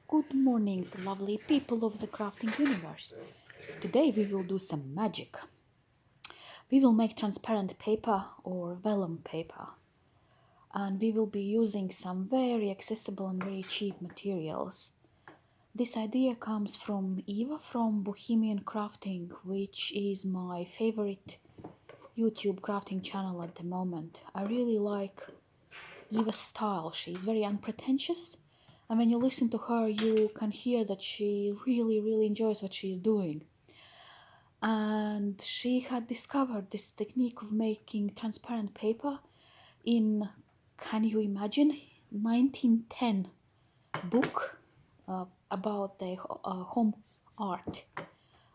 Good morning, the lovely people of the crafting universe. Today we will do some magic. We will make transparent paper or vellum paper, and we will be using some very accessible and very cheap materials. This idea comes from Eva from Bohemian Crafting, which is my favorite YouTube crafting channel at the moment. I really like Eva's style. She's very unpretentious, and when you listen to her you can hear that she really enjoys what she's doing. And she had discovered this technique of making transparent paper in, can you imagine, 1910 book about the home art.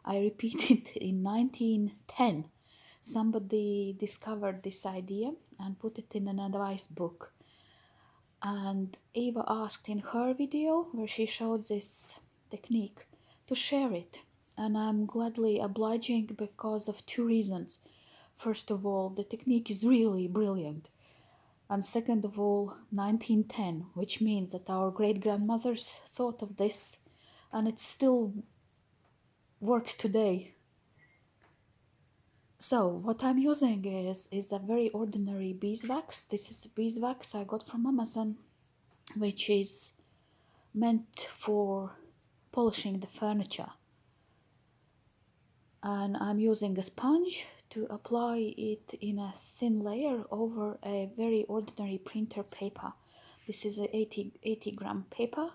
I repeated, in 1910 somebody discovered this idea and put it in an advice book. And Eva asked in her video, where she showed this technique, to share it. And I'm gladly obliging because of two reasons. First of all, the technique is really brilliant. And second of all, 1910, which means that our great-grandmothers thought of this and it still works today. So what I'm using is a very ordinary beeswax. This is beeswax I got from Amazon, which is meant for polishing the furniture. And I'm using a sponge to apply it in a thin layer over a very ordinary printer paper. This is a 80 gram paper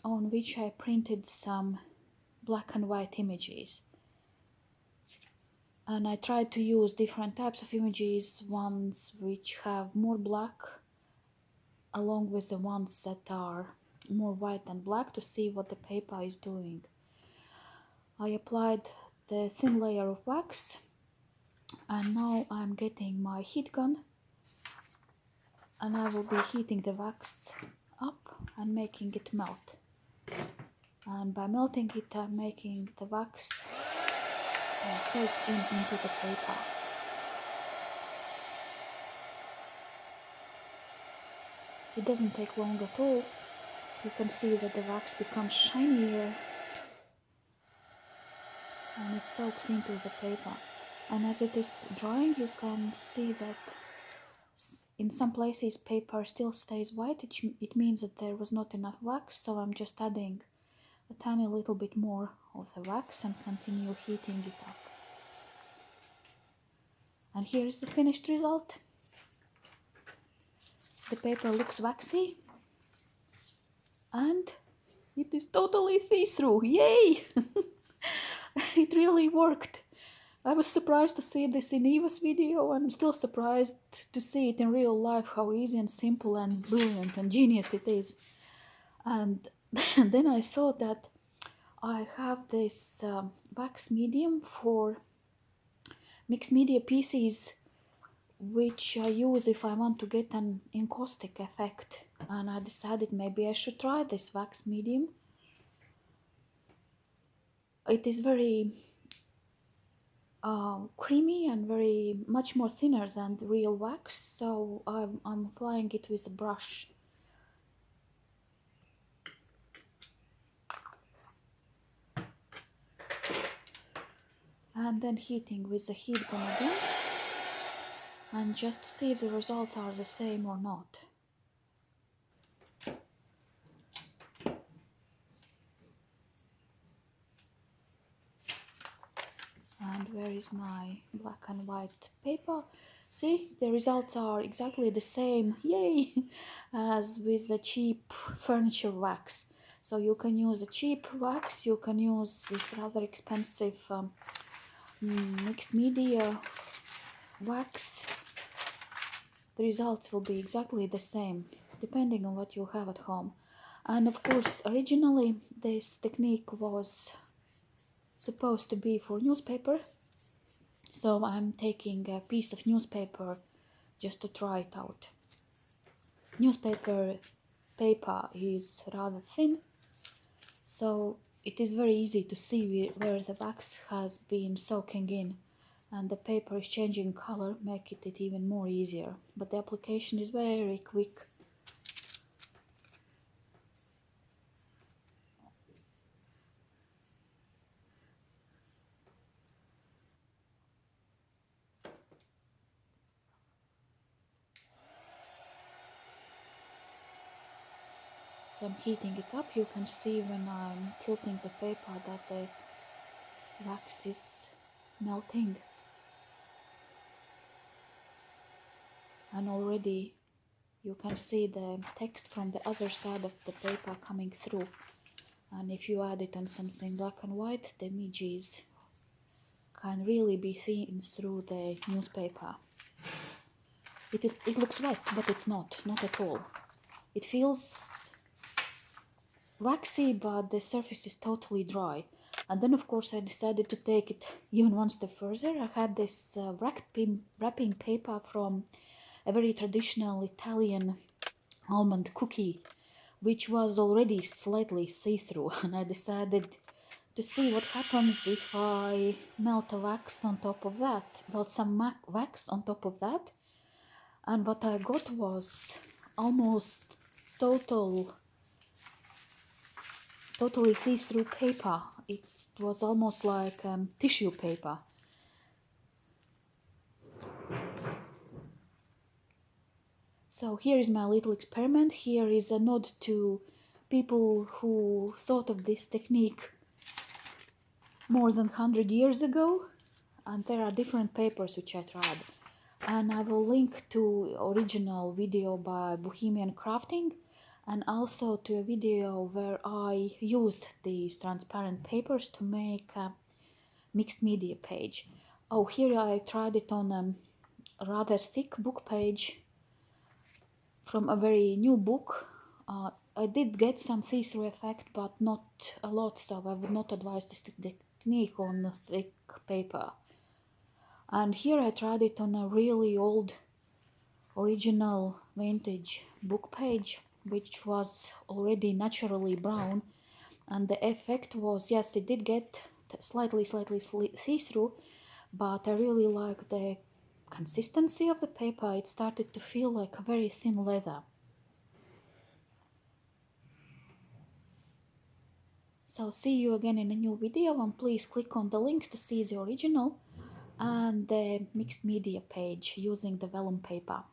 on which I printed some black and white images. And I tried to use different types of images, ones which have more black along with the ones that are more white than black, to see what the paper is doing. I applied the thin layer of wax, and now I'm getting my heat gun and I will be heating the wax up and making it melt. And by melting it, I'm making the wax soak into the paper. It doesn't take long at all. You can see that the wax becomes shinier and it soaks into the paper. And as it is drying, you can see that in some places paper still stays white. It means that there was not enough wax, so I'm just adding a tiny little bit more of the wax and continue heating it up. And here is the finished result. The paper looks waxy and it is totally see-through. Yay! It really worked. I was surprised to see this in Eva's video, and I'm still surprised to see it in real life, how easy and simple and brilliant and genius it is. And then I saw that I have this wax medium for mixed media pieces, which I use if I want to get an encaustic effect. And I decided maybe I should try this wax medium. It is very creamy and very much more thinner than the real wax, so I'm applying it with a brush. And then heating with the heat gun again, and just to see if the results are the same or not. And where is my black and white paper? See, the results are exactly the same, yay, as with the cheap furniture wax. So you can use a cheap wax, you can use this rather expensive mixed media wax. The results will be exactly the same, depending on what you have at home. And of course, originally this technique was supposed to be for newspaper, so I'm taking a piece of newspaper just to try it out. Newspaper paper is rather thin, so it is very easy to see where the wax has been soaking in, and the paper is changing color, making it even more easier. But the application is very quick. I'm heating it up, you can see when I'm tilting the paper that the wax is melting. And already you can see the text from the other side of the paper coming through. And if you add it on something black and white, the images can really be seen through the newspaper. It looks wet, but it's not at all. It feels waxy, but the surface is totally dry. And then of course I decided to take it even one step further. I had this wrapping paper from a very traditional Italian almond cookie, which was already slightly see-through, and I decided to see what happens if I melt a wax on top of that, melt some wax on top of that. And what I got was almost totally see-through paper. It was almost like tissue paper. So here is my little experiment. Here is a nod to people who thought of this technique more than 100 years ago. And there are different papers which I tried. And I will link to original video by Bohemian Crafting, and also to a video where I used these transparent papers to make a mixed media page. Oh, here I tried it on a rather thick book page from a very new book. I did get some see-through effect, but not a lot, so I would not advise this technique on thick paper. And here I tried it on a really old original vintage book page, which was already naturally brown, and the effect was, yes, it did get slightly see-through, but I really like the consistency of the paper. It started to feel like a very thin leather. So see you again in a new video, and please click on the links to see the original and the mixed media page using the vellum paper.